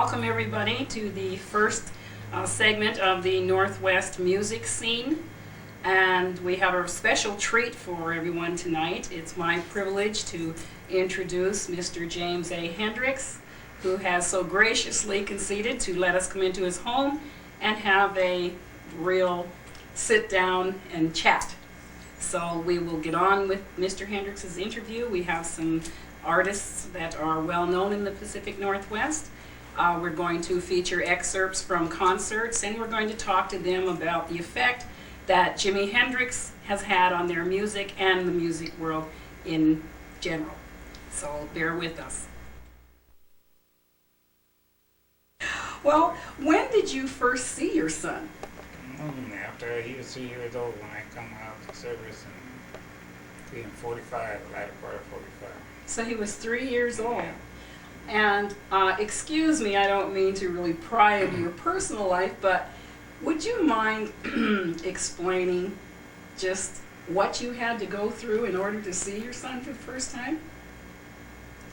Welcome everybody to the first segment of the Northwest music scene, and we have a special treat for everyone tonight. It's my privilege to introduce Mr. James A. Hendrix, who has so graciously conceded to let us come into his home and have a real sit down and chat. So we will get on with Mr. Hendrix's interview. We have some artists that are well known in the Pacific Northwest. We're going to feature excerpts from concerts, and we're going to talk to them about the effect that Jimi Hendrix has had on their music and the music world in general. So bear with us. Well, when did you first see your son? After he was 3 years old when I come out of service in 45, the latter part of 45. So he was 3 years old. Yeah. And excuse me, I don't mean to really pry into your personal life, but would you mind explaining just what you had to go through in order to see your son for the first time?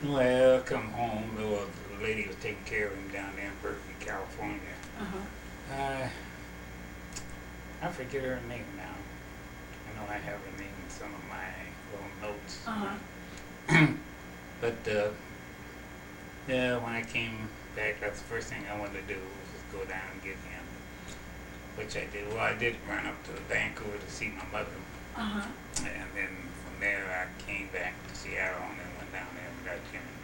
Well, come home, there was a lady who was taking care of him down there in Berkeley, California. Uh-huh. I forget her name now. I know I have her name in some of my little notes. Uh-huh. But yeah, when I came back, that's the first thing I wanted to do was just go down and get him, which I did. Well, I did run up to Vancouver to see my mother, Uh-huh. and then from there I came back to Seattle and then went down there and got Jimmy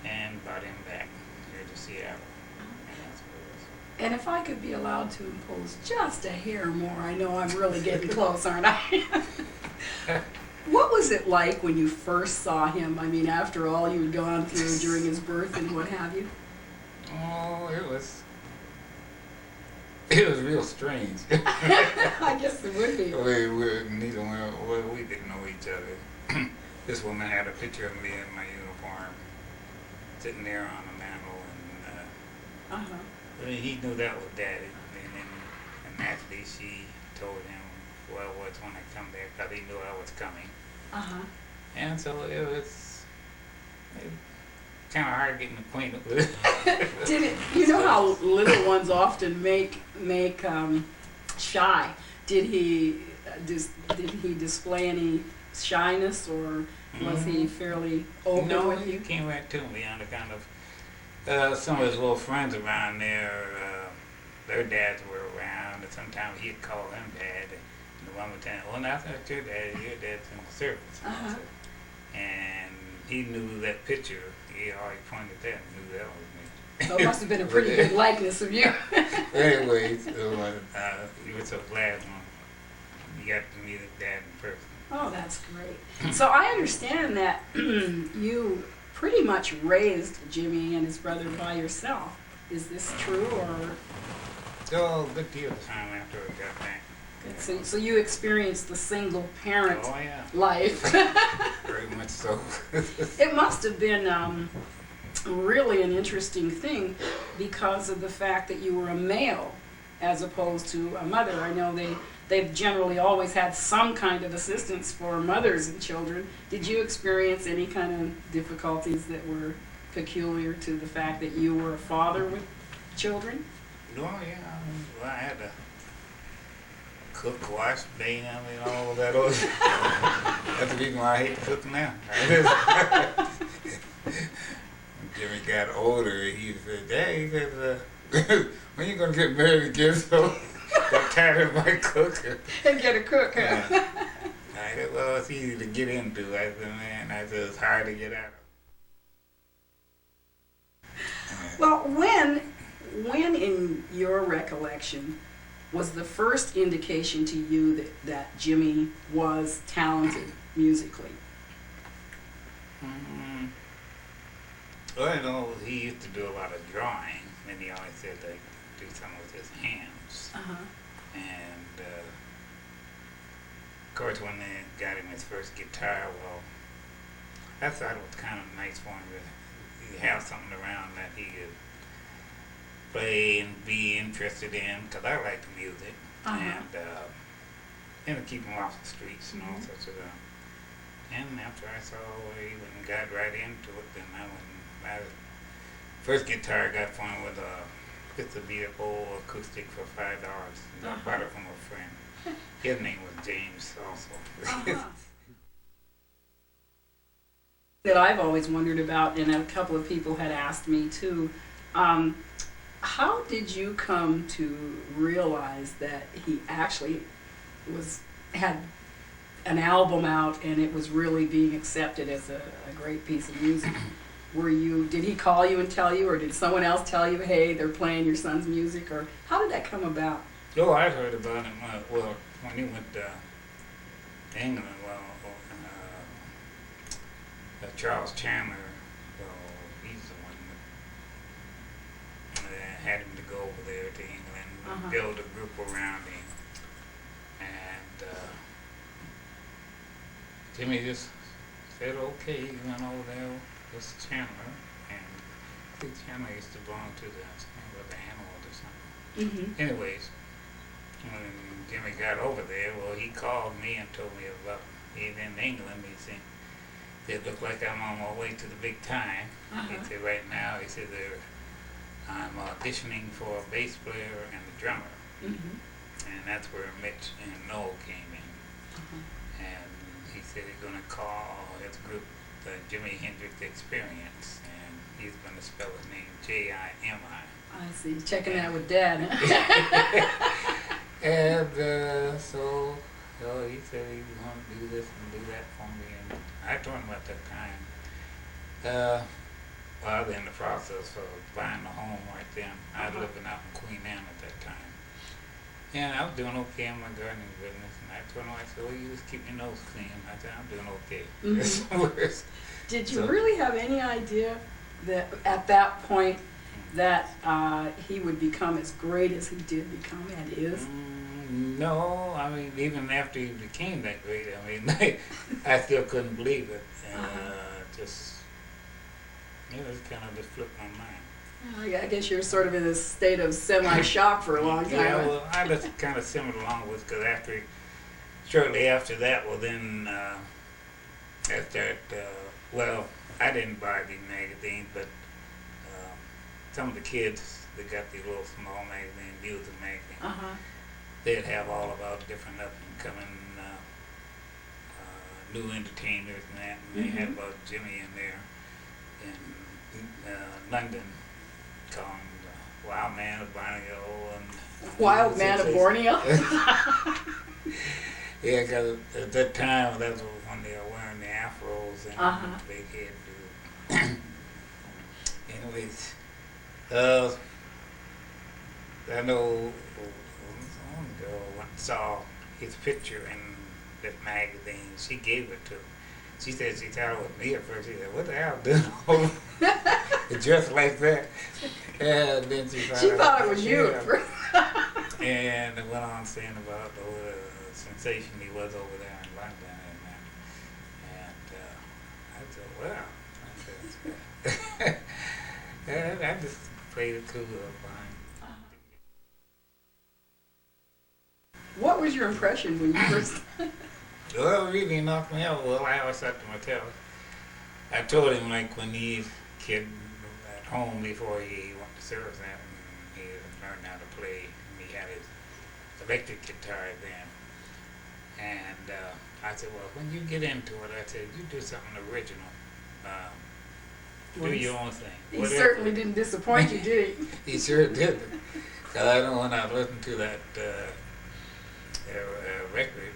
and brought him back here to Seattle. And that's what it was. And if I could be allowed to impose just a hair more, I know I'm really getting close, aren't I? What was it like when you first saw him? I mean, after all you'd gone through during his birth and what have you? Oh, it was real strange. I guess it would be. We didn't know each other. This woman had a picture of me in my uniform sitting there on the mantle, and he knew that was Daddy. And naturally she told him who I was when I come there, because he knew I was coming. Uh-huh. And so it was kind of hard getting acquainted with it. Did it? You know how little ones often make shy. Did he display any shyness, or was he fairly open No, with he you? came back to me on account of some of his little friends around there. Their dads were around, and sometimes he'd call them Dad. And the one would tell him, "Well, that's not your dad. Your dad's in the service." Uh-huh. And he knew that picture. He always pointed that and knew that was me. So it must have been a pretty good likeness of you. Anyways, he was so glad when you got to meet his dad in person. Oh, that's great. So I understand that you pretty much raised Jimmy and his brother by yourself. Is this true, or? So a good deal of time after I got back. So you experienced the single parent Oh, yeah. life. Very much so. It must have been really an interesting thing because of the fact that you were a male as opposed to a mother. I know they've generally always had some kind of assistance for mothers and children. Did you experience any kind of difficulties that were peculiar to the fact that you were a father with children? Oh, yeah. Well, I had to cook, wash, bathe, all of that. That's the reason why I hate to cook now. When Jimmy got older, he said, "Dad," he said, "when you going to get married again?" So got tired of my cooking. And get a cook, huh? Yeah. I said, "Well, it's easy to get into." I said, "Man," I said, "it's hard to get out of." Well, when in your recollection was the first indication to you that Jimmy was talented musically? Well, I know he used to do a lot of drawing, and he always said that he could do something with his hands. Uh-huh. And of course, when they got him his first guitar, well, I thought it was kind of nice for him to have something around that he could play and be interested in, because I like the music. Uh-huh. And to keep him off the streets and all sorts of stuff. And after I saw where he got right into it, then I First guitar I got from him was just a beat up old acoustic for $5. I bought it from a friend. His name was James also. That I've always wondered about, and a couple of people had asked me too. How did you come to realize that he actually had an album out and it was really being accepted as a great piece of music? Did he call you and tell you, or did someone else tell you, hey, they're playing your son's music, or how did that come about? Oh, I've heard about him. Well, when he went to England, Charles Chandler, he's the one that had him to go over there to England and build a group around him. And Jimmy just said, okay, he went over there with Chandler, and I think Chandler used to belong to the Animal or something. Anyways, when Jimmy got over there, well, he called me and told me about he's in England. He said, it looked like I'm on my way to the big time. He said, right now, he said, I'm auditioning for a bass player and a drummer. And that's where Mitch and Noel came in. And he said he's going to call his group the Jimi Hendrix Experience. And he's going to spell his name Jimi. I see. Checking that with Dad, huh? And so he said he was going to do this and do that for me. And I told him at that time, I was in the process of buying a home right then. I was living out in Queen Anne at that time. And I was doing okay in my gardening business. And I told him, I said, well, you just keep your nose clean. I said, I'm doing okay. Did you really have any idea that at that point that he would become as great as he did become and is? No, I mean, even after he became that great, I mean, I still couldn't believe it. Just, it was kind of just flipped my mind. I guess you're sort of in this state of semi-shock for a long time. Yeah, well, I just kind of simmered along with it, because shortly after that, well, then, well, I didn't buy these magazines, but some of the kids that got these little small magazines, music magazines, they'd have all about different up-and-coming new entertainers and that, and they had about Jimmy in there in London, called him Wild Man of Borneo. And Wild Man of Borneo? Yeah, because at that time, that's when they were wearing the afros and the big hairdo. Anyways, I know one girl saw his picture in that magazine. She gave it to him. She said she thought it was me at first. She said, what the hell doing dressed like that? And then she thought it was you at first. And it went on saying about the sensation he was over there in London and I said, well, I just played it cool fine. What was your impression when you first... Well, it really knocked me out. Well, I always thought to myself, I told him, like, when he was a kid at home before he went to service and he learned how to play, and he had his electric guitar then. And I said, well, when you get into it, I said, you do something original. Do your own thing. He certainly didn't disappoint you, did he? He sure didn't. Because I know when I listened to that record,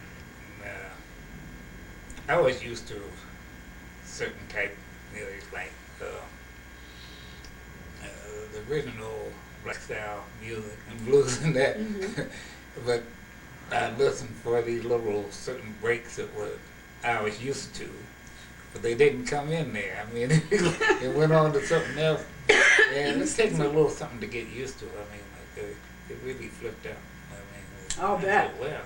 I was used to certain type music, like the original black style music and blues and that. But I listened for these little certain breaks that I was used to, but they didn't come in there. I mean, it went on to something else, and it's taking a little something to get used to. I mean, like it really flipped out. I mean, I'll bet. Well,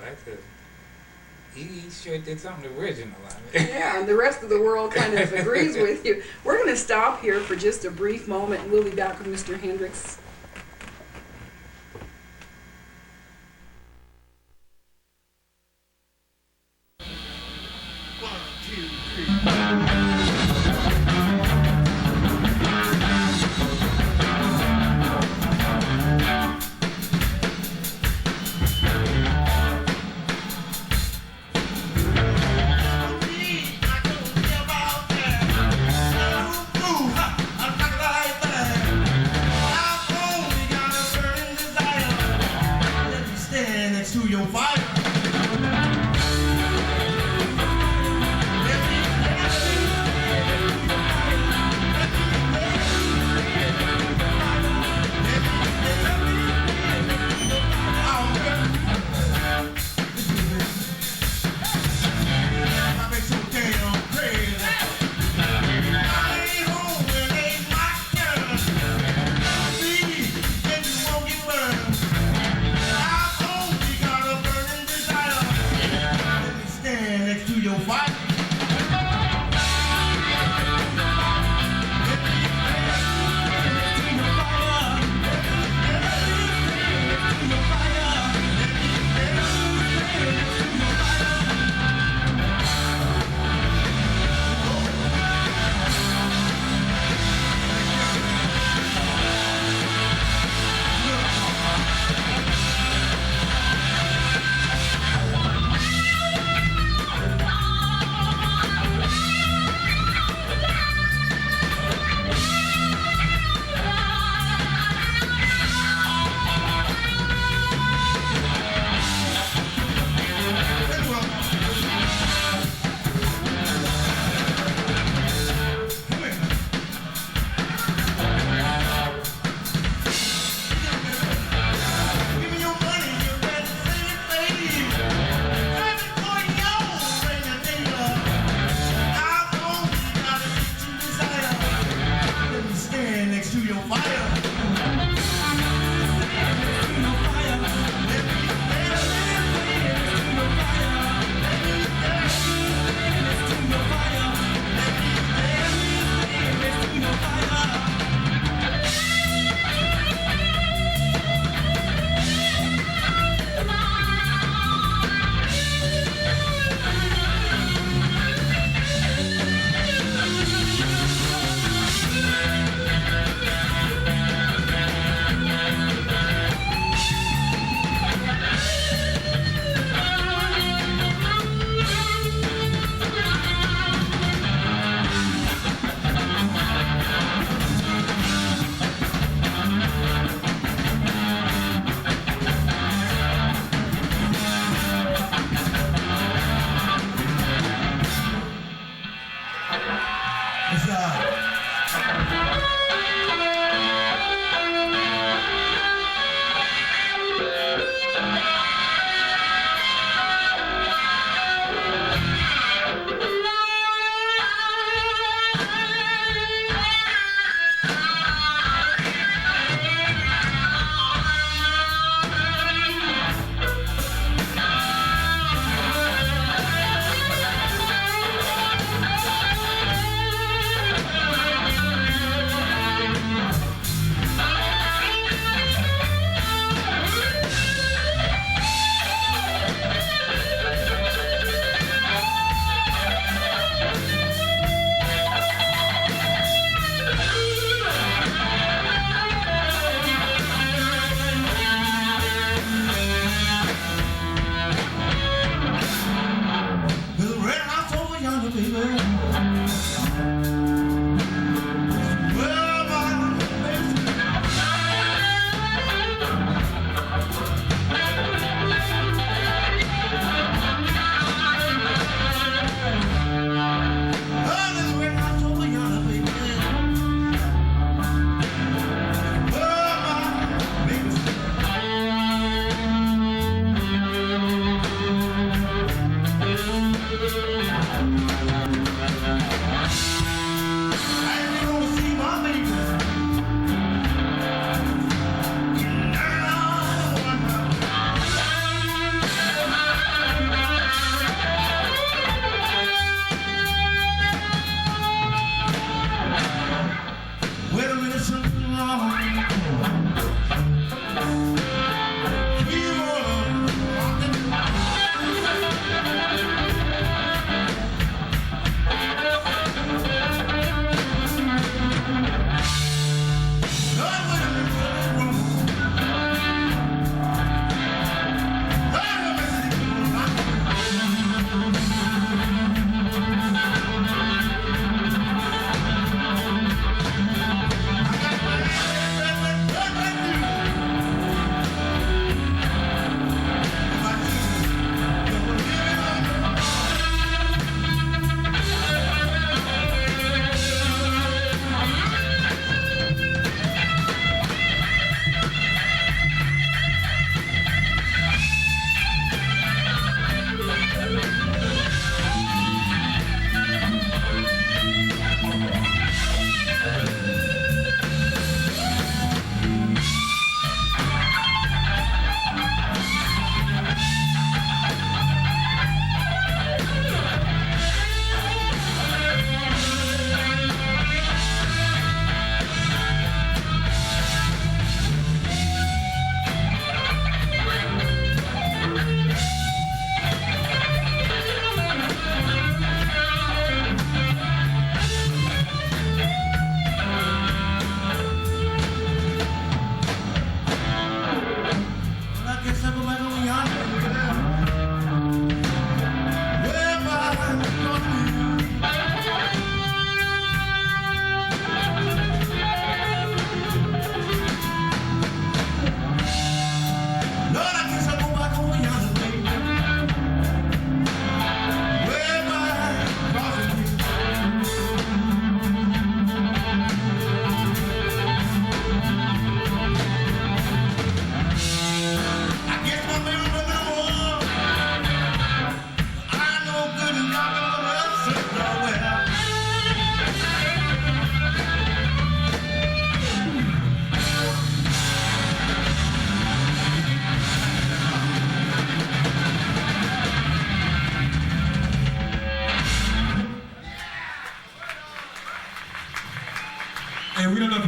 he sure did something original. I mean. Yeah, and the rest of the world kind of agrees with you. We're going to stop here for just a brief moment, and we'll be back with Mr. Hendrix. One, 2, 3.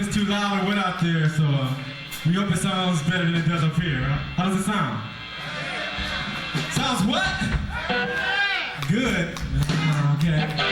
it's too loud when it went out there, so we hope it sounds better than it does up here. How does it sound? Sounds what? Good. Okay.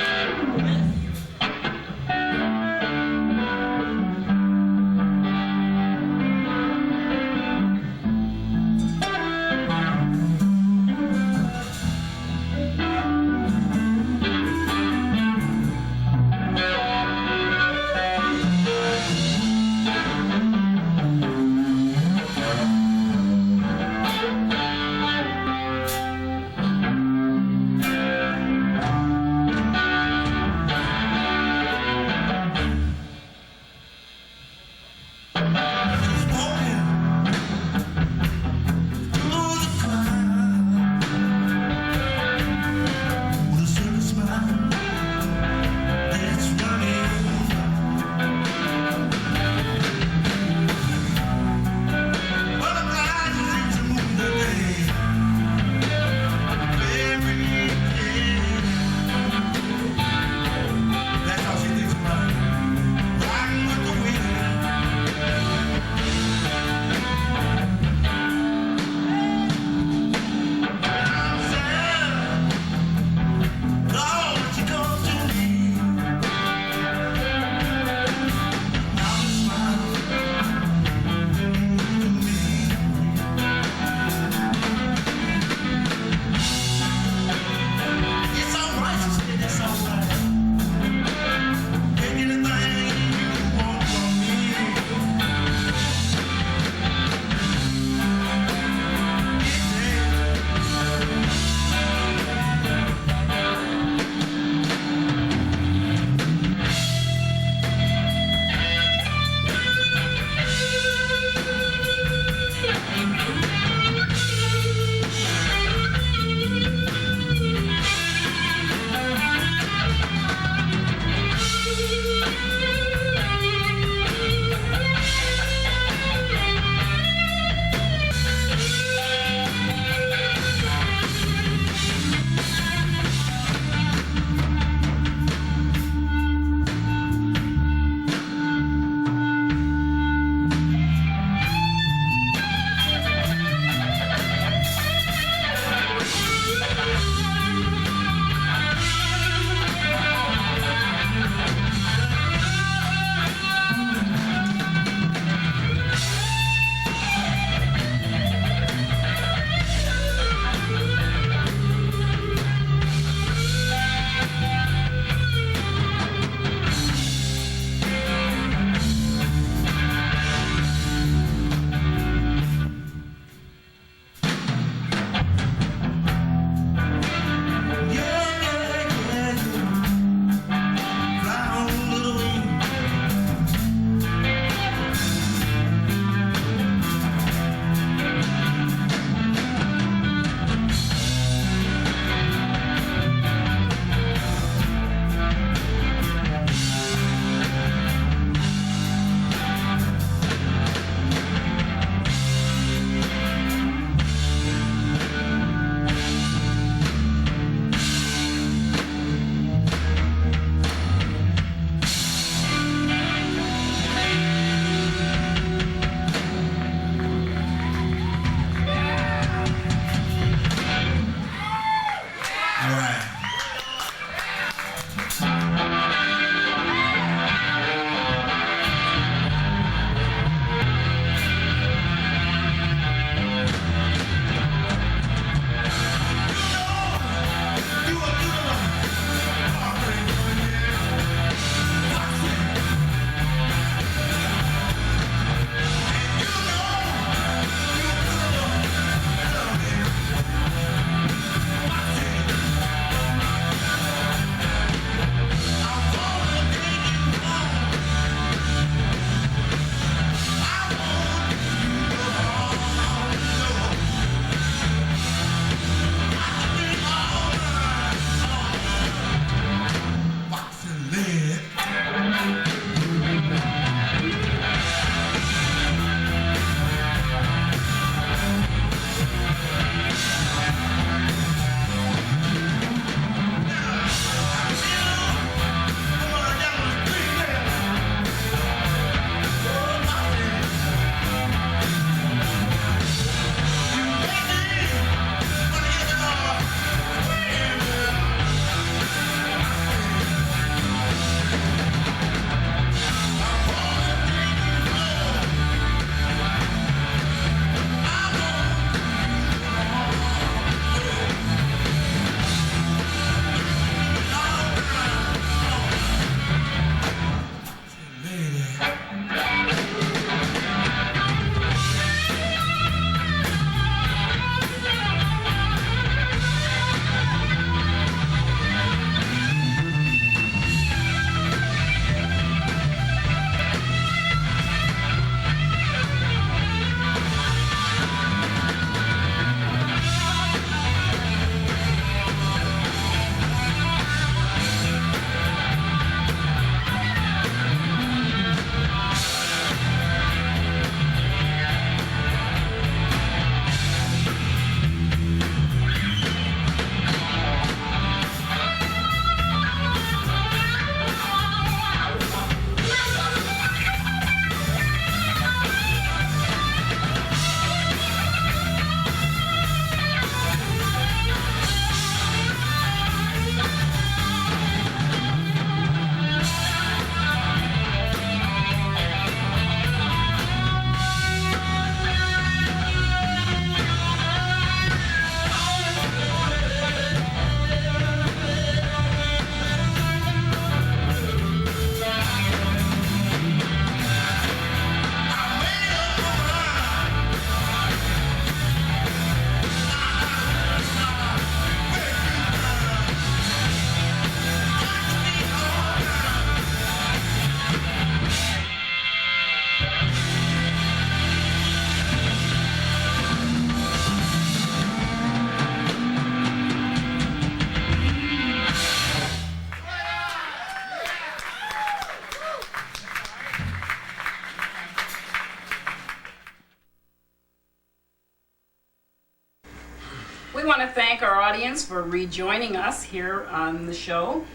want to thank our audience for rejoining us here on the show.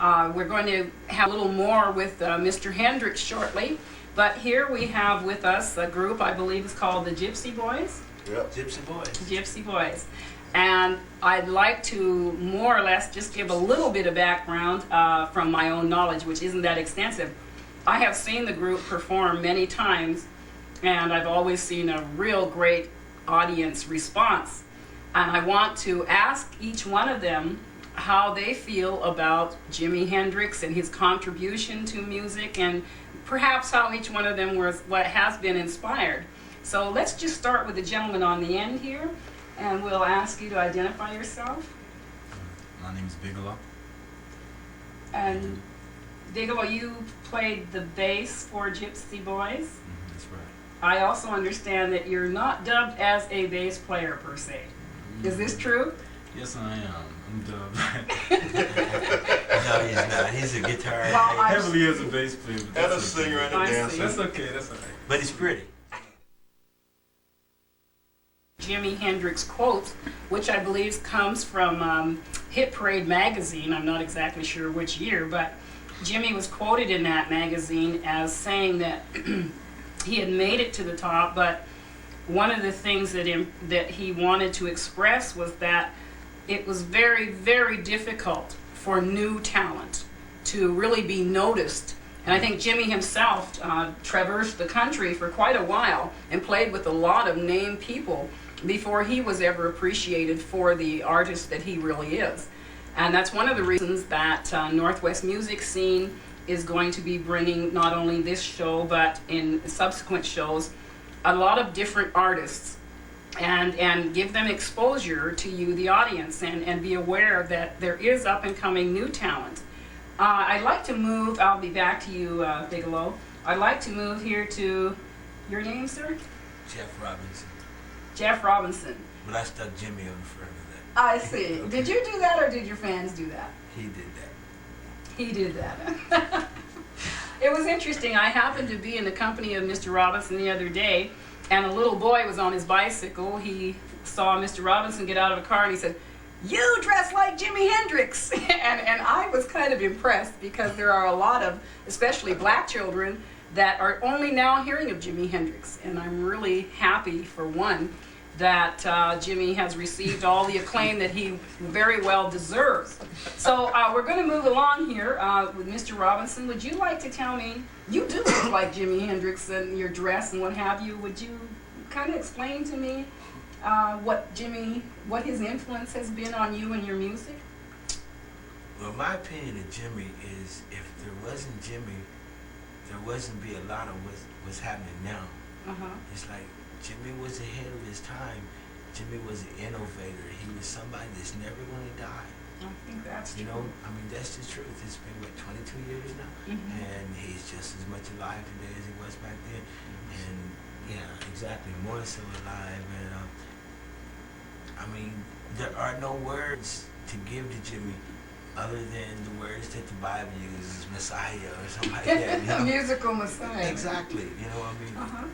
We're going to have a little more with Mr. Hendrix shortly, but here we have with us a group I believe is called the Gypsy Boys. Yep, Gypsy Boys. Gypsy Boys. And I'd like to more or less just give a little bit of background from my own knowledge, which isn't that extensive. I have seen the group perform many times, and I've always seen a real great audience response. And I want to ask each one of them how they feel about Jimi Hendrix and his contribution to music, and perhaps how each one of them was what has been inspired. So let's just start with the gentleman on the end here, and we'll ask you to identify yourself. My name is Bigelow. And Bigelow, you played the bass for Gypsy Boys. That's right. I also understand that you're not dubbed as a bass player per se. Is this true? Yes, I am. I'm dubbed. No, he's not. He's a guitar. Well, heavily as a bass player. But And a that's singer okay. and a I dancer. see. That's okay. That's all right. But he's pretty. Jimi Hendrix quote, which I believe comes from Hit Parade magazine. I'm not exactly sure which year, but Jimmy was quoted in that magazine as saying that he had made it to the top, but one of the things that he wanted to express was that it was very, very difficult for new talent to really be noticed. And I think Jimmy himself traversed the country for quite a while and played with a lot of named people before he was ever appreciated for the artist that he really is. And that's one of the reasons that Northwest Music Scene is going to be bringing not only this show, but in subsequent shows, a lot of different artists, and give them exposure to you, the audience, and be aware that there is up and coming new talent. I'd like to move, I'll be back to you, Bigelow. I'd like to move here to your name, sir? Jeff Robinson. Jeff Robinson. But I stuck Jimmy on the front of that. I see. Did you do that, or did your fans do that? He did that. He did that. It was interesting. I happened to be in the company of Mr. Robinson the other day, and a little boy was on his bicycle. He saw Mr. Robinson get out of a car, and he said, "You dress like Jimi Hendrix." and I was kind of impressed, because there are a lot of, especially black children, that are only now hearing of Jimi Hendrix. And I'm really happy, for one, that Jimmy has received all the acclaim that he very well deserves. So we're going to move along here with Mr. Robinson. Would you like to tell me, you do look like Jimi Hendrix in your dress and what have you. Would you kind of explain to me what his influence has been on you and your music? Well, my opinion of Jimmy is, if there wasn't Jimmy, there wouldn't be a lot of what's happening now. It's like Jimmy was ahead of his time. Jimmy was an innovator. He was somebody that's never going to die. I think that's true. You know, I mean, that's the truth. It's been, what, 22 years now? And he's just as much alive today as he was back then. And, yeah, exactly, more so alive. And, I mean, there are no words to give to Jimmy other than the words that the Bible uses, Messiah or something like that. You know? Musical Messiah. Exactly. You know what I mean?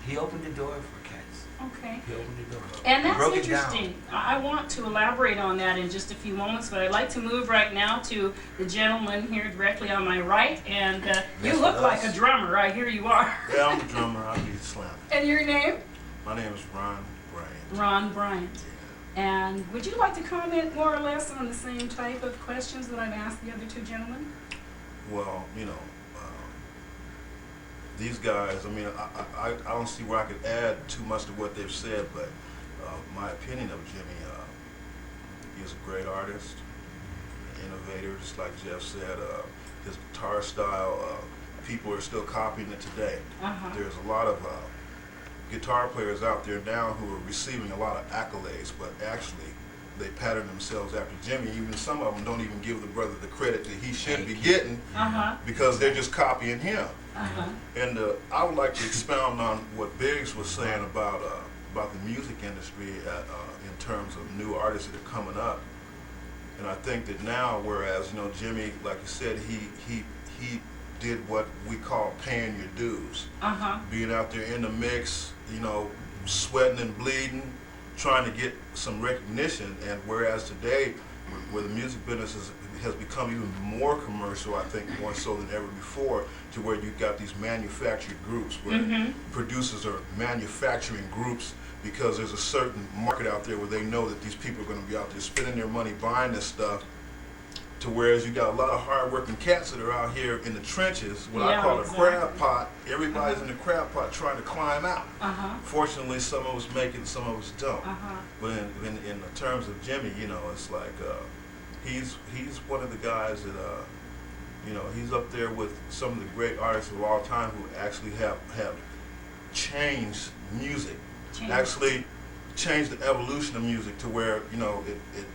He opened the door for cats. Okay. He opened the door. And that's broke it interesting. I want to elaborate on that in just a few moments, but I'd like to move right now to the gentleman here directly on my right. And you look like a drummer. I hear you are. Yeah, I'm a drummer. I be slamming. And your name? My name is Ron Bryant. Ron Bryant. And would you like to comment more or less on the same type of questions that I've asked the other two gentlemen? Well, you know, these guys, I mean, I don't see where I could add too much to what they've said, but my opinion of Jimmy, he is a great artist, an innovator, just like Jeff said. His guitar style, people are still copying it today. There's a lot of guitar players out there now who are receiving a lot of accolades, but actually they pattern themselves after Jimmy. Even some of them don't even give the brother the credit that he should be getting, because they're just copying him. And I would like to expound on what Biggs was saying about the music industry in terms of new artists that are coming up. And I think that now, whereas, you know, Jimmy, like you said, he did what we call paying your dues. Being out there in the mix, you know, sweating and bleeding, trying to get some recognition. And whereas today, where the music business has become even more commercial, I think more so than ever before, to where you've got these manufactured groups where producers are manufacturing groups because there's a certain market out there where they know that these people are going to be out there spending their money buying this stuff. To whereas you got a lot of hard-working cats that are out here in the trenches, what I call a crab pot. Everybody's in the crab pot trying to climb out. Fortunately, some of us make it, some of us don't. But in the terms of Jimmy, you know, it's like he's one of the guys that you know, he's up there with some of the great artists of all time who actually have changed music, actually changed the evolution of music to where, you know, it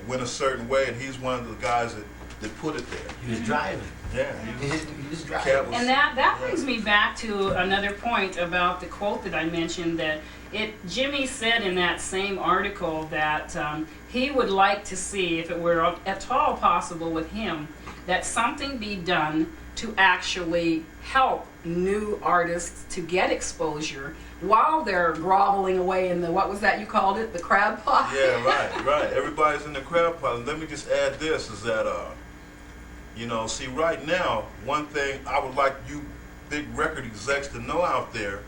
went a certain way, and he's one of the guys that put it there. He was driving. Yeah, he was driving. And that brings me back to another point about the quote that I mentioned, that Jimmy said in that same article that he would like to see, if it were at all possible with him, that something be done to actually help new artists to get exposure while they're groveling away in the, what was that you called it, the crab pot? Yeah, right. Everybody's in the crab pot. And let me just add this, is that, you know, see, right now, one thing I would like you big record execs to know out there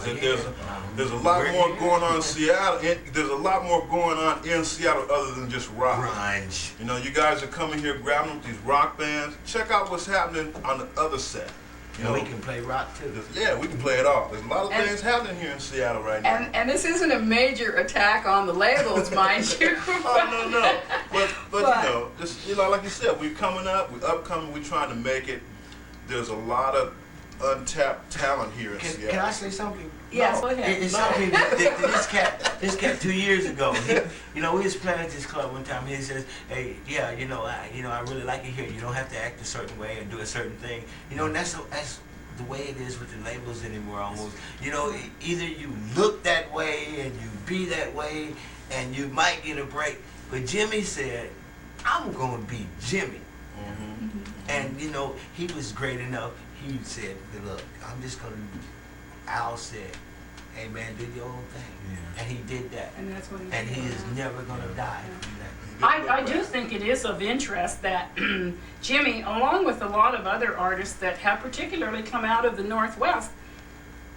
is that there's a lot more going on in Seattle. There's a lot more going on in Seattle other than just rock. Grunge. You know, you guys are coming here grabbing with these rock bands. Check out what's happening on the other set. You know, we can play rock too. Yeah, we can play it all. There's a lot of things happening here in Seattle right now. And this isn't a major attack on the labels, mind you. Oh, no. But you know, just, you know, like you said, we're coming up, we're upcoming, we're trying to make it. There's a lot of untapped talent here in Seattle. Can I say something? Yes, go ahead. It's something that this cat 2 years ago, you know, we was playing at this club one time. He says, "Hey, yeah, you know, I really like it here. You don't have to act a certain way and do a certain thing. You know, and that's the way it is with the labels anymore. Almost, you know, either you look that way and you be that way, and you might get a break. But Jimmy said, I'm gonna be Jimmy, and you know, he was great enough. He said, look, I'm just gonna. Al said, hey man, do your own thing. And he did that. And that's what he did. And he is never going to die. I do think it is of interest that Jimmy, along with a lot of other artists that have particularly come out of the Northwest,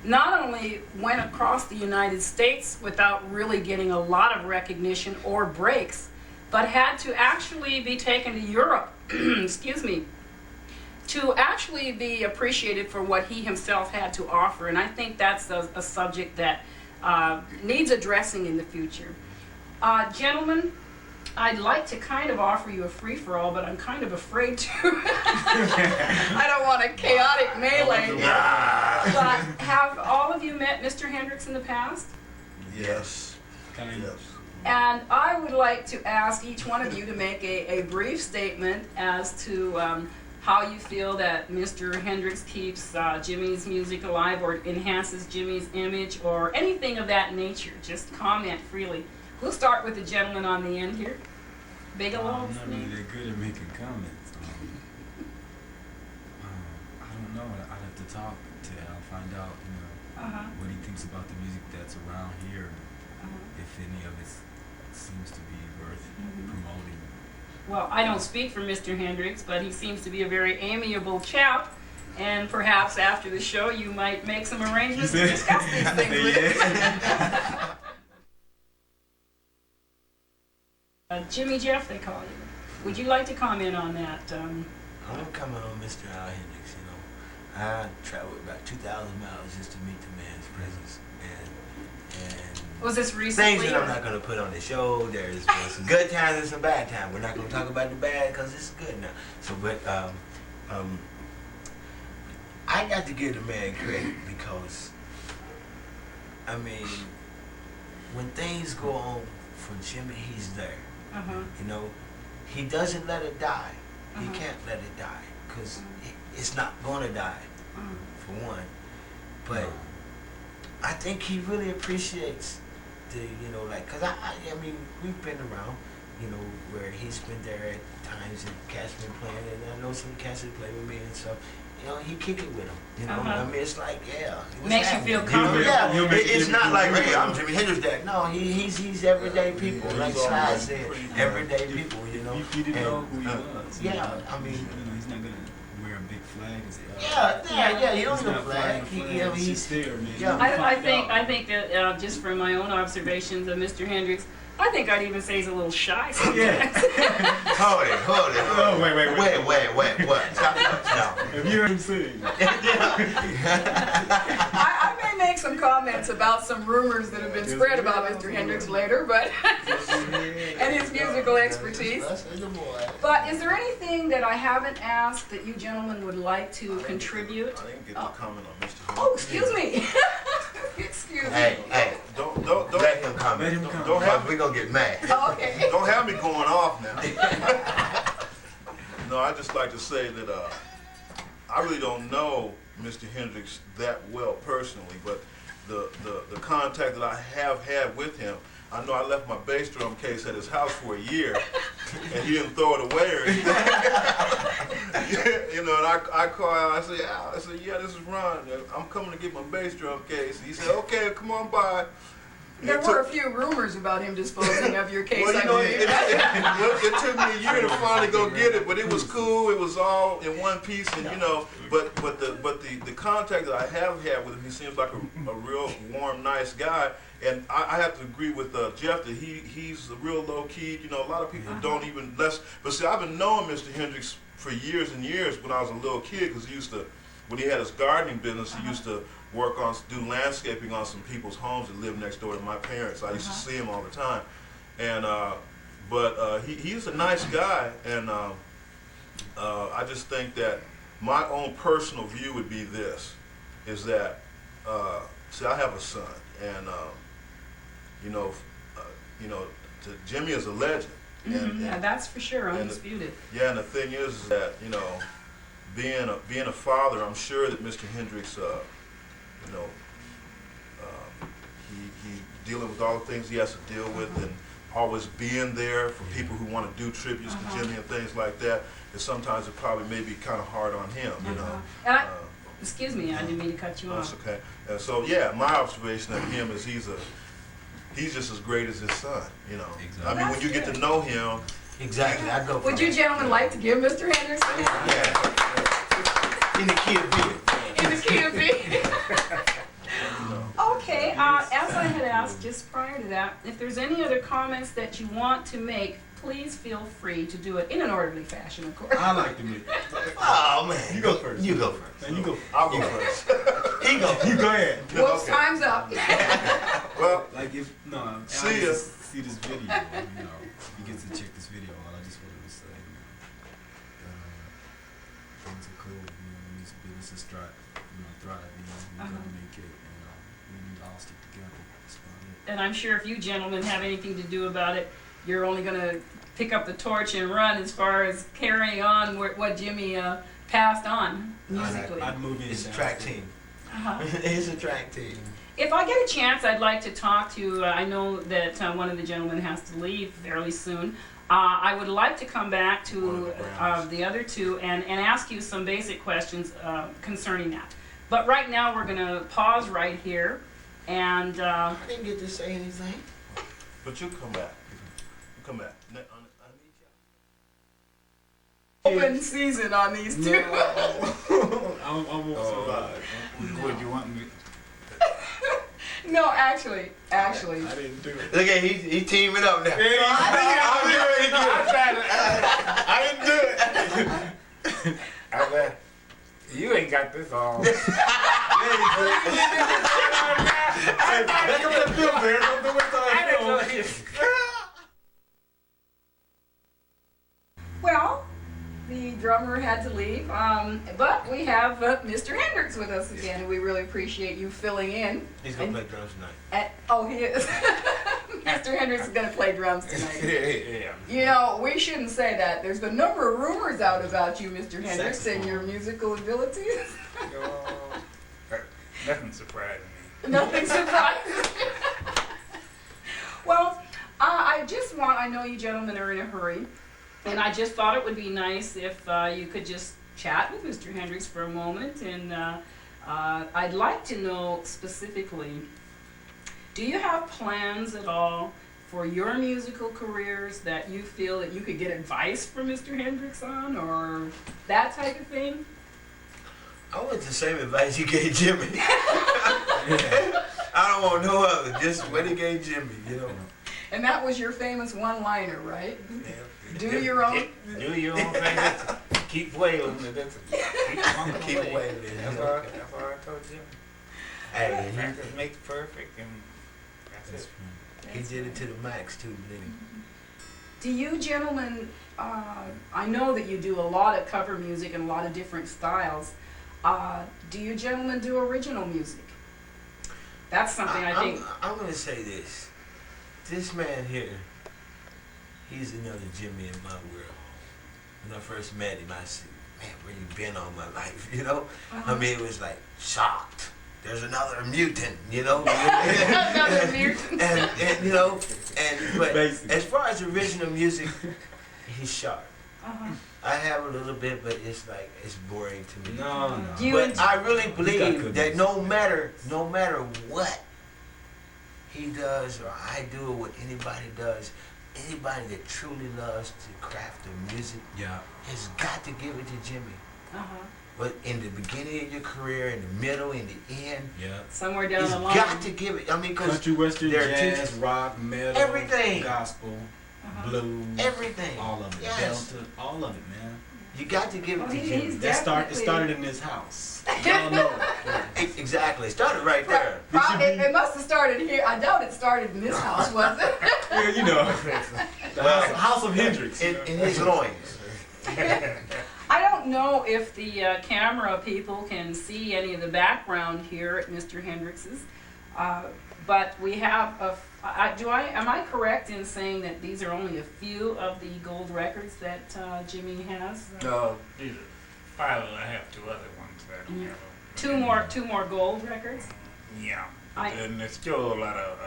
not only went across the United States without really getting a lot of recognition or breaks, but had to actually be taken to Europe, excuse me, to actually be appreciated for what he himself had to offer. And I think that's a subject that needs addressing in the future. Gentlemen, I'd like to kind of offer you a free-for-all, but I'm kind of afraid to. I don't want a chaotic melee. But have all of you met Mr. Hendrix in the past? Yes. Yes. And I would like to ask each one of you to make a brief statement as to how you feel that Mr. Hendrix keeps Jimmy's music alive or enhances Jimmy's image or anything of that nature. Just comment freely. We'll start with the gentleman on the end here. Bigelow. I'm not really that good at making comments. I don't know. I'd have to talk to Al, find out, you know, what he thinks about the music that's around here, if any of it seems to be worth promoting. Well, I don't speak for Mr. Hendrix, but he seems to be a very amiable chap, and perhaps after the show you might make some arrangements to discuss these things with him. Jimmy Jeff, they call you. Would you like to comment on that? I'm coming on Mr. Al Hendrix, you know. I traveled about 2,000 miles just to meet the man's presence. And was this recently? Things that I'm not going to put on the show. There's some good times and some bad times. We're not going to talk about the bad because it's good now. So, but I got to give the man credit because, I mean, when things go on for Jimmy, he's there. You know, he doesn't let it die. He can't let it die because it's not going to die, for one. But I think he really appreciates the, you know, like, because I mean, we've been around, you know, where he's been there at times and cats been playing, and I know some cats that play with me and stuff. you know, he kick it with him. You know, Uh-huh. I mean, it's like, yeah. what's Makes you feel happening? comfortable. Yeah, He'll make it's you not feel like, good. hey, I'm Jimi Hendrix that. No, he's everyday people, like Sly said, everyday people, you know. He didn't know who he was. Yeah, I mean, you know, he's not gonna wear a big flag and say, yeah, he don't he's need a not flag. flying a You know, flag, it's just there, man. yeah. I think that just from my own observations of Mr. Hendrix, I think I'd even say he's a little shy sometimes. Hold it. Oh, wait. What? Stop. If you heard him sing, I may make some comments about some rumors that have been spread about Mr. Hendrix later, but and his musical expertise. But is there anything that I haven't asked that you gentlemen would like to contribute? I didn't get to comment on Mr. Oh, excuse me. Excuse me. Hey, Don't let him comment. Let him comment. Don't have We're gonna get mad. Oh, okay. Don't have me going off now. No, I just like to say that I really don't know Mr. Hendrix that well personally, but the contact that I have had with him, I know I left my bass drum case at his house for a year, and he didn't throw it away or anything. You know, and I call out, I say, Al, I said, yeah, this is Ron. I'm coming to get my bass drum case. He said, okay, come on by. There were a few rumors about him disposing of your case. Well, you I know, believe. it took me a year to finally go get it, but it was cool. It was all in one piece, and you know, but the contact that I have had with him, he seems like a real warm, nice guy. And I have to agree with Jeff that he's a real low key. You know, a lot of people don't even less. But see, I've been knowing Mr. Hendrix for years and years when I was a little kid, because he used to, when he had his gardening business, he used to do landscaping on some people's homes that lived next door to my parents. I used to see him all the time, and he's a nice guy, and I just think that my own personal view would be this: is that see, I have a son, and Jimmy is a legend, and Yeah, that's for sure, and undisputed. yeah, and the thing is that being a father, I'm sure that Mr. Hendrix. He dealing with all the things he has to deal with, and always being there for people who want to do tributes to Jimmy and things like that. And sometimes it probably may be kind of hard on him, you know. And excuse me, I didn't mean to cut you That's off. okay. And so yeah, my observation of him is he's just as great as his son, you know. Exactly. I mean, when you get to know him. Exactly, I go for Would you gentlemen like to give Mr. Hendrix a hand? Yeah. In the key of B. In the key of B. Okay, as I had asked just prior to that, if there's any other comments that you want to make, please feel free to do it in an orderly fashion, of course. I like to make it. Oh man. You go first. You go first. Man, you go. I'll go first. You go ahead. Whoops, Okay. time's up. Well, Like if Al See ya. see this video, you know, he gets to check this video out. I just wanted to say, things are cool. You know, when these businesses thrive, we're gonna make it, and we need to all stick together. That's about it. And I'm sure if you gentlemen have anything to do about it, you're only going to pick up the torch and run as far as carrying on what Jimmy passed on musically. I'd move in. It's a track team. Uh-huh. It's a track team. If I get a chance, I'd like to talk to, I know that one of the gentlemen has to leave fairly soon. I would like to come back to the other two and ask you some basic questions concerning that. But right now we're going to pause right here. And I didn't get to say anything. but you come back. You come back. I need you. open season on these two. I won't survive. Would you want me? No, actually. I didn't do it. Look at he teaming up now. I didn't do it. You ain't got this all. Well, the drummer had to leave, but we have Mr. Hendrix with us again, and we really appreciate you filling in. He's gonna play drums tonight. Oh, he is. Mr. Hendrix is going to play drums tonight. Yeah. You know, we shouldn't say that. There's been a number of rumors out about you, Mr. Hendrix, and your musical abilities. Nothing surprising me. Nothing surprises me. Well, I know you gentlemen are in a hurry, and I just thought it would be nice if you could just chat with Mr. Hendrix for a moment, and I'd like to know specifically, do you have plans at all for your musical careers that you feel that you could get advice from Mr. Hendrix on, or that type of thing? I want the same advice you gave Jimmy. I don't want no other, just what he gave Jimmy, you know. And that was your famous one-liner, right? Yeah. Do your own. Do your own thing. Keep wailing. Keep wailing. That's all I told Jimmy. Hey, Practice makes perfect, and that's it. he did it to the max too, didn't he? Do you gentlemen, I know that you do a lot of cover music and a lot of different styles. Do you gentlemen do original music? That's something I think. I'm going to say this. This man here, he's another Jimmy in my world. When I first met him, I said, man, where you been all my life, you know? I mean, it was like, shocked. There's another mutant, you know? Another mutant. and you know, but Basically. as far as original music, he's sharp. Uh-huh. I have a little bit, but it's like, it's boring to me. No. Do you But I really believe good that music. no matter what he does or I do or what anybody does, anybody that truly loves to craft the music Yeah. has got to give it to Jimmy. Uh-huh. But in the beginning of your career, in the middle, in the end, Yeah. Somewhere down he's the line. got to give it. I mean, because Country, western, there are two- jazz, rock, metal, Everything. gospel, Uh-huh. blues, everything, all of it, yes. Delta, all of it, man. You got to give it Well, to he's Jimmy. It definitely- started in this house. Y'all know it. Exactly. It started right there. It must have started here. I doubt it started in this house, was it? Yeah, you know, the Well, house of Hendrix. In his loins. I don't know if the camera people can see any of the background here at Mr. Hendrix's, but we have am I correct in saying that these are only a few of the gold records that Jimmy has? No, these are 5 and I have 2 other ones that Mhm. have. Two more gold records. Yeah. I- And there's still a lot of,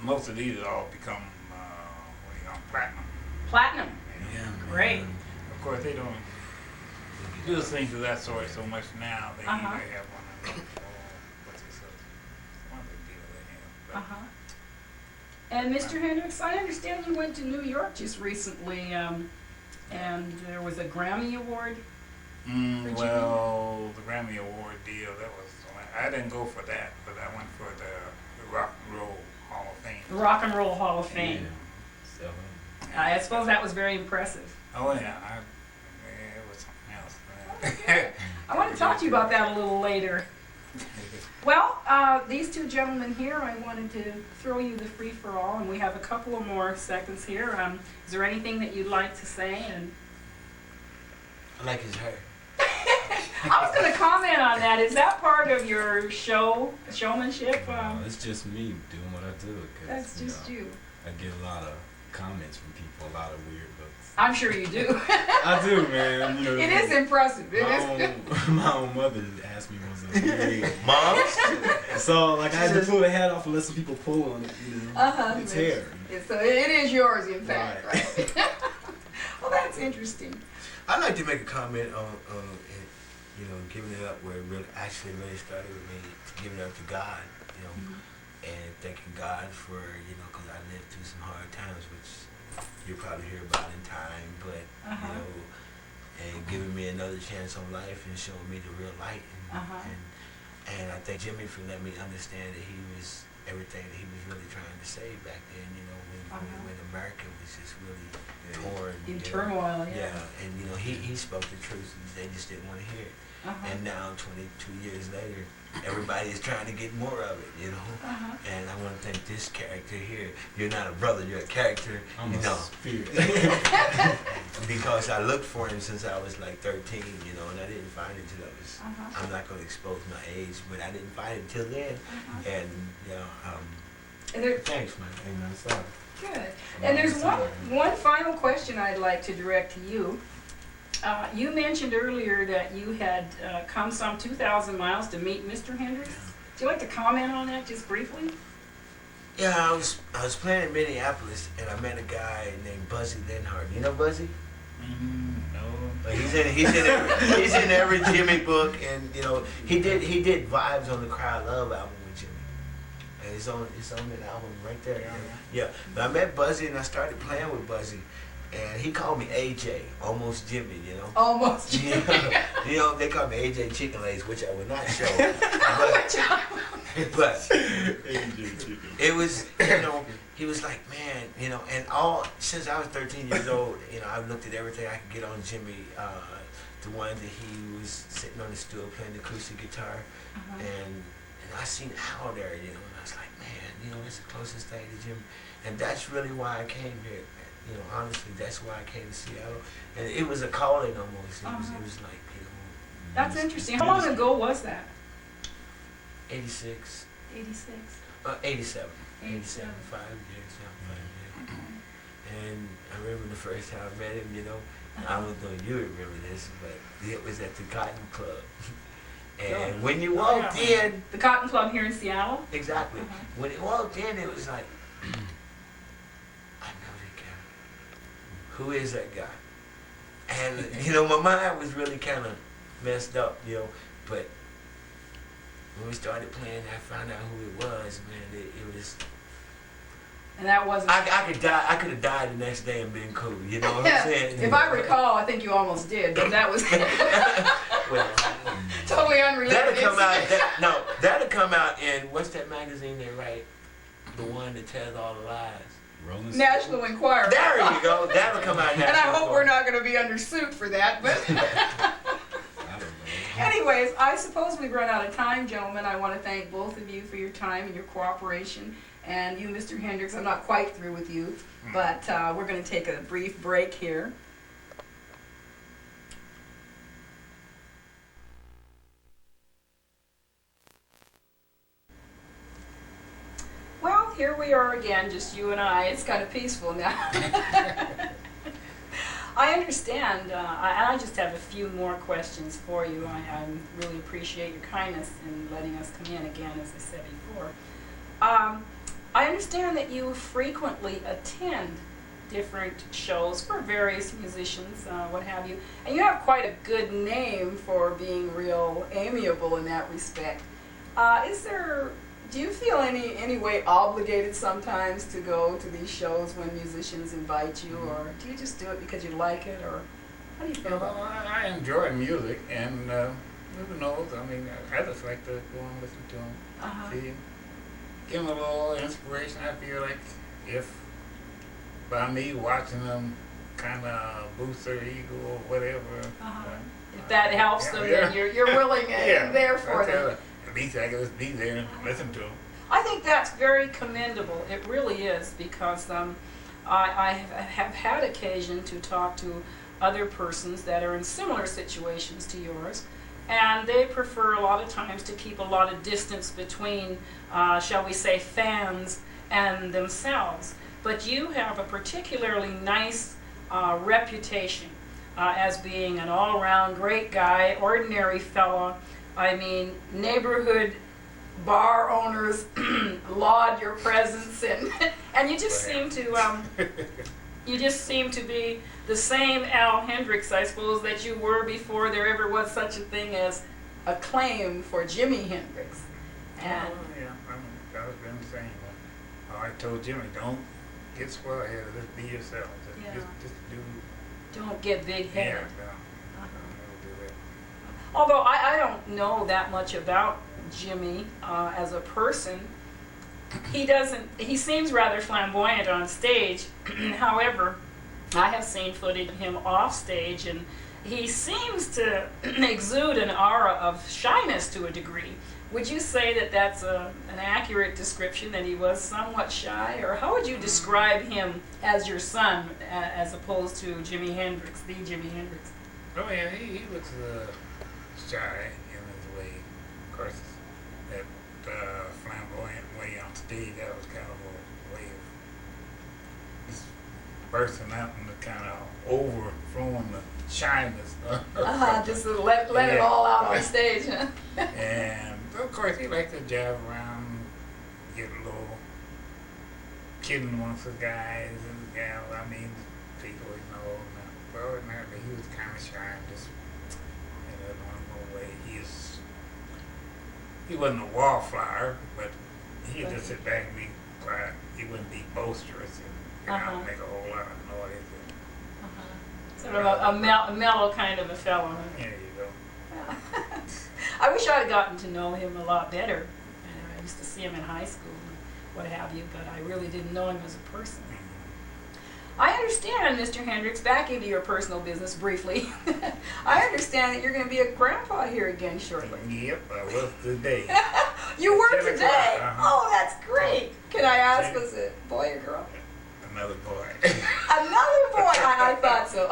most of these all become, what do you call them, platinum. Platinum. Yeah, Great. man. Of course, they don't do things of that sort so much now. They Uh-huh. usually have one of those, what's it, one of the deal they have. Uh-huh. And Mr. Hendrix, I understand you went to New York just recently, and there was a Grammy Award. Well, the Grammy Award deal, that was, I didn't go for that, but I went for the Rock and Roll Hall of Fame. The Rock and Roll Hall of Fame. So, I suppose that was very impressive. Oh yeah, it was something else. I want to talk to you about that a little later. Well, these two gentlemen here, I wanted to throw you the free-for-all, and we have a couple of more seconds here. Is there anything that you'd like to say? And I like his hair. I was going to comment on that. Is that part of your showmanship? no, it's just me doing what I do. 'Cause, That's just you. I get a lot of comments from people, a lot of weird looks. I'm sure you do. I do, man. You know, It is impressive. It is. my own mother asked me once. Mom? So, like, I had to pull the hat off and let some people pull on it. You know, Uh-huh. it's hair. So it is yours, in fact. Right. Right? Well, that's interesting. I'd like to make a comment on giving it up where it really started with me, giving it up to God, you know, and thanking God for, because I lived through some hard times, which you'll probably hear about in time, but, and giving me another chance on life and showing me the real light. And I thank Jimmy for letting me understand that he was everything that he was really trying to say back then, when America was just really torn. In turmoil, yeah. And he spoke the truth, and they just didn't want to hear it. And now, 22 years later, everybody is trying to get more of it, And I want to thank this character here. You're not a brother, you're a character, I'm a spirit. because I looked for him since I was like 13, and I didn't find him till I was. I'm not going to expose my age, but I didn't find him till then. And thanks, man. Amen. Sorry. Good. And there's one final question I'd like to direct to you. You mentioned earlier that you had come some 2,000 miles to meet Mr. Hendrix. Would you like to comment on that just briefly? Yeah, I was playing in Minneapolis, and I met a guy named Buzzy Linhart. You know Buzzy? No. But he's in every Jimmy book, and you know he did Vibes on the Cry Love album with Jimmy, and it's on that album right there. Yeah. But I met Buzzy and I started playing with Buzzy, and he called me AJ, almost Jimmy, you know. Almost Jimmy. You know, they call me AJ Chicken Legs, which I would not show. but it was, you know, he was like, man, you know, and since I was 13 years old, you know, I looked at everything I could get on Jimmy. The one that he was sitting on the stool playing the acoustic guitar, and I seen Al there, you know, and I was like, man, you know, it's the closest thing to Jimmy, and that's really why I came here. You know, honestly, that's why I came to Seattle, and it was a calling almost. It was like, you know. That's interesting. How long ago was that? 86. 86. 87. 87. 5 years. Yeah, 5 years. And I remember the first time I met him. You know, I don't know if you remember this, but it was at the Cotton Club. And when you walked in, the Cotton Club here in Seattle. Exactly. When you walked in, it was like, who is that guy? And, you know, my mind was really kind of messed up, you know, but when we started playing, I found out who it was, man. It was... And that wasn't... I could have died the next day and been cool, you know what I'm saying? If I recall, I think you almost did, but that was... well, totally unrelated. That'll come out in, what's that magazine they write? The one that tells all the lies. National Enquirer. There you go. That'll come out. And I hope we're not going to be under suit for that. But anyways, I suppose we've run out of time, gentlemen. I want to thank both of you for your time and your cooperation. And you, Mr. Hendrix, I'm not quite through with you, but we're going to take a brief break here. Well, here we are again, just you and I. It's kind of peaceful now. I understand, and I just have a few more questions for you. I really appreciate your kindness in letting us come in again, as I said before. I understand that you frequently attend different shows for various musicians, what have you, and you have quite a good name for being real amiable in that respect. Do you feel any way obligated sometimes to go to these shows when musicians invite you, or do you just do it because you like it, or how do you feel about it? I enjoy music, and who knows? I mean, I just like to go and listen to them, see, give them a little inspiration. I feel like if by me watching them kind of boost their ego or whatever, if that helps them, then you're willing and there for them. At least I can just be there and listen to them. I think that's very commendable. It really is, because I have had occasion to talk to other persons that are in similar situations to yours, and they prefer a lot of times to keep a lot of distance between, shall we say, fans and themselves. But you have a particularly nice reputation as being an all-around great guy, ordinary fellow. I mean, neighborhood bar owners laud your presence, and you just seem to be the same Al Hendrix, I suppose, that you were before there ever was such a thing as a claim for Jimi Hendrix. And I was been saying, I told Jimmy, don't get swell headed, just be yourself. Just do. Don't get big headed. Yeah, Although I don't know that much about Jimmy as a person. He seems rather flamboyant on stage. However, I have seen footage of him off stage, and he seems to exude an aura of shyness to a degree. Would you say that that's an accurate description, that he was somewhat shy? Or how would you describe him as your son, as opposed to Jimi Hendrix, the Jimi Hendrix? Oh yeah, he looks shy in his way. Of course, that flamboyant way on stage, that was kind of a way of just bursting out and kind of overflowing the shyness. Just let it all out on stage, huh? And of course, he liked to jive around, get a little kidding amongst the guys and the gals. I mean, people, you know. Well, apparently he was kind of shy, just in a normal way. He wasn't a wallflower, but he'd just sit back and be quiet. He wouldn't be boisterous and not make a whole lot of noise. Sort of a mellow kind of a fellow. Huh? There you go. I wish I had gotten to know him a lot better. I used to see him in high school and what have you, but I really didn't know him as a person. I understand, Mr. Hendrix, back into your personal business briefly. I understand that you're going to be a grandpa here again shortly. Yep, I was today. You were today? Oh, that's Uh-huh. great. Can I ask, was it boy or girl? Another boy. Another boy, I thought so.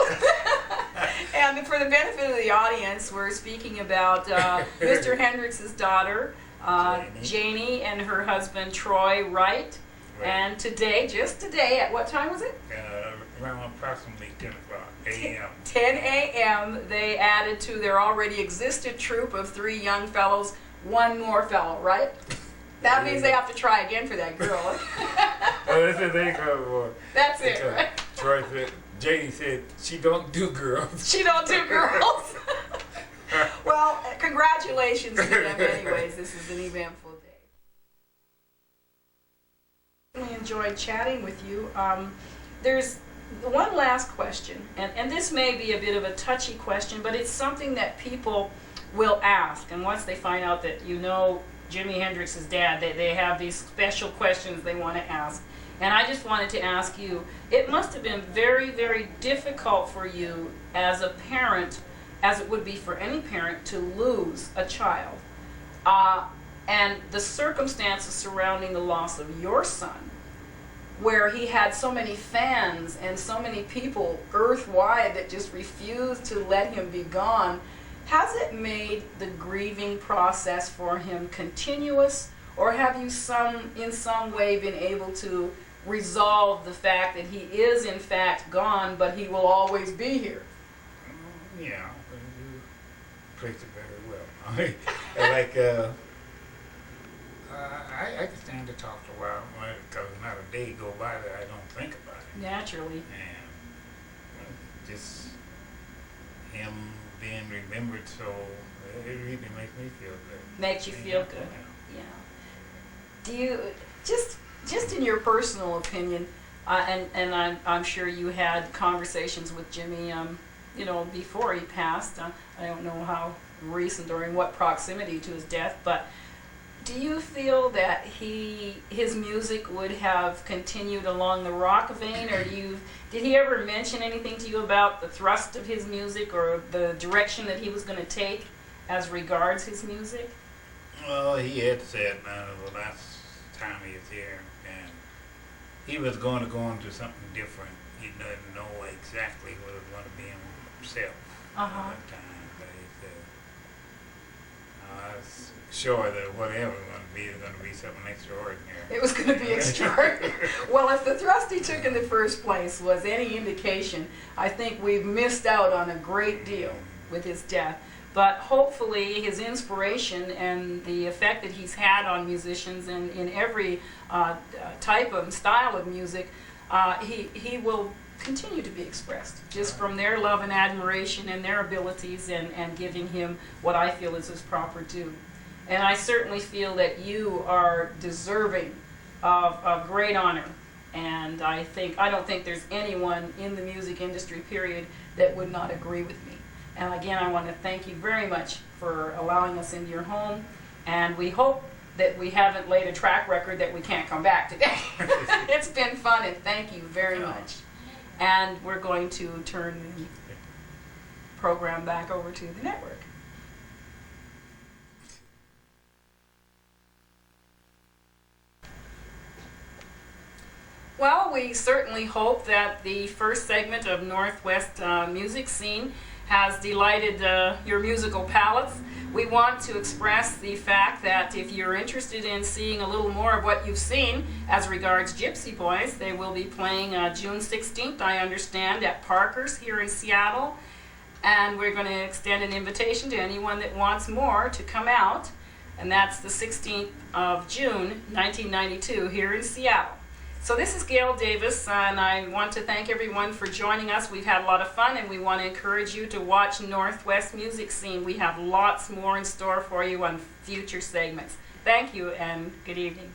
And for the benefit of the audience, we're speaking about Mr. Hendrix's daughter, Janie, and her husband, Troy Wright. Right. And today, just today, at what time was it? Around approximately 10 o'clock a.m. 10 a.m. they added to their already existed troupe of 3 young fellows, 1 more fellow, right? That means they have to try again for that girl. Oh, this is a girl. That's it, right? Troy said, Janie said, she don't do girls. She don't do girls. Well, congratulations to them anyways. This is an eventful day. I really enjoyed chatting with you. There's one last question, and this may be a bit of a touchy question, but it's something that people will ask. And once they find out that you know Jimi Hendrix's dad, they have these special questions they want to ask. And I just wanted to ask you, it must have been very, very difficult for you as a parent, as it would be for any parent, to lose a child. And the circumstances surrounding the loss of your son, where he had so many fans and so many people earthwide that just refused to let him be gone, has it made the grieving process for him continuous, or have you in some way been able to resolve the fact that he is in fact gone, but he will always be here? Yeah, you placed it very well. Like, I can stand to talk for a while, because not a day go by that I don't think about it. Naturally. And just him being remembered, so it really makes me feel good. Makes you feel good. Yeah. Do you just in your personal opinion, and I'm sure you had conversations with Jimmy, before he passed. I don't know how recent or in what proximity to his death, but do you feel that his music would have continued along the rock vein, or did he ever mention anything to you about the thrust of his music or the direction that he was going to take as regards his music? Well, he had said the last time he was here, and he was going to go into something different. He doesn't know exactly what it was going to be himself at that time, but he said, I was sure that whatever it was going to be something extraordinary. It was going to be extraordinary. Well, if the thrust he took in the first place was any indication, I think we've missed out on a great deal with his death. But hopefully his inspiration and the effect that he's had on musicians and in every type of style of music, he will continue to be expressed just from their love and admiration and their abilities and giving him what I feel is his proper due. And I certainly feel that you are deserving of great honor. And I don't think there's anyone in the music industry, period, that would not agree with me. And again, I want to thank you very much for allowing us into your home. And we hope that we haven't laid a track record that we can't come back today. It's been fun, and thank you very much. And we're going to turn the program back over to the network. Well, we certainly hope that the first segment of Northwest Music Scene has delighted your musical palates. We want to express the fact that if you're interested in seeing a little more of what you've seen as regards Gypsy Boys, they will be playing June 16th, I understand, at Parker's here in Seattle. And we're going to extend an invitation to anyone that wants more to come out. And that's the 16th of June, 1992, here in Seattle. So this is Gail Davis, and I want to thank everyone for joining us. We've had a lot of fun, and we want to encourage you to watch Northwest Music Scene. We have lots more in store for you on future segments. Thank you, and good evening.